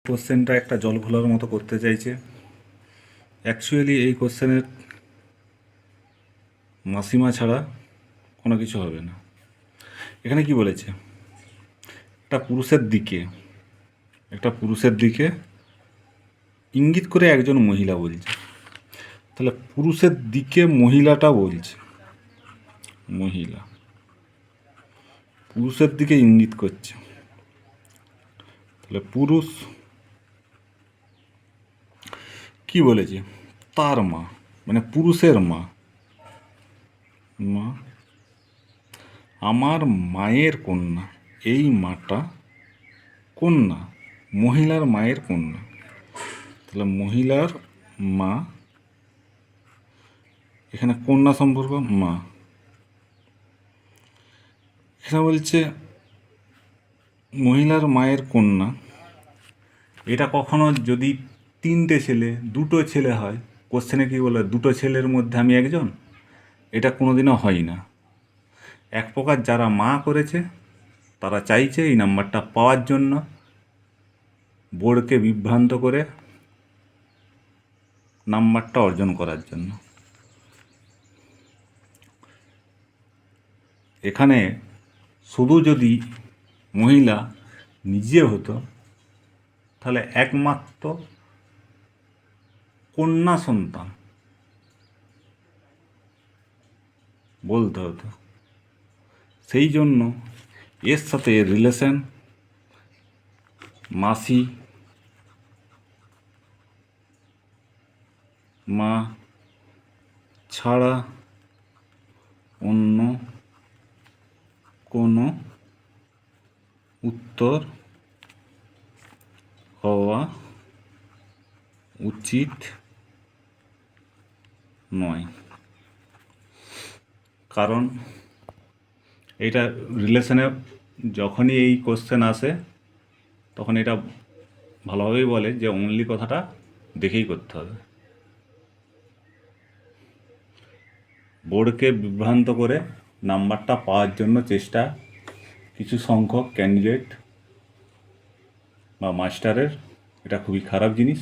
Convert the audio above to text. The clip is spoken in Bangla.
কোশ্চেনটা একটা জল ঘোলার মতো করতে চাইছে। অ্যাকচুয়ালি এই কোশ্চেনের মাসিমা ছাড়া কোনো কিছু হবে না। এখানে কি বলেছে, একটা পুরুষের দিকে ইঙ্গিত করে একজন মহিলা বলছে। তাহলে পুরুষের দিকে মহিলাটা বলছে, পুরুষের দিকে ইঙ্গিত করছে। তাহলে পুরুষ কি বলেছে, তার মা, মানে পুরুষের মা, আমার মায়ের কন্যা। এই মাটা কন্যা, মহিলার মায়ের কন্যা। তাহলে মহিলার মা, এখানে কন্যা সম্পর্ক মা। এখানে বলছে মহিলার মায়ের কন্যা। এটা কখনো যদি দুটো ছেলে হয়, কোশ্চেনে কি বলে, দুটো ছেলের মধ্যে আমি একজন, এটা কোনোদিনও হয় না। এক প্রকার যারা মা করেছে তারা চাইছে এই নাম্বারটা পাওয়ার জন্য, বোর্ডকে বিভ্রান্ত করে নাম্বারটা অর্জন করার জন্য। এখানে শুধু যদি মহিলা নিজে হতো তাহলে একমাত্র কন্যা সন্তান বলতে হতো। সেই জন্য এর সাথে রিলেশন মাসি, মা ছাড়া অন্য কোনো উত্তর হওয়া উচিত নয়। কারণ এটা রিলেশনে যখনই এই কোশ্চেন আসে তখন এটা ভালোভাবেই বলে যে অনলি কথাটা দেখেই করতে হবে। বোর্ডকে বিভ্রান্ত করে নাম্বারটা পাওয়ার জন্য চেষ্টা কিছু সংখ্যক ক্যান্ডিডেট বা মাস্টারের, এটা খুবই খারাপ জিনিস।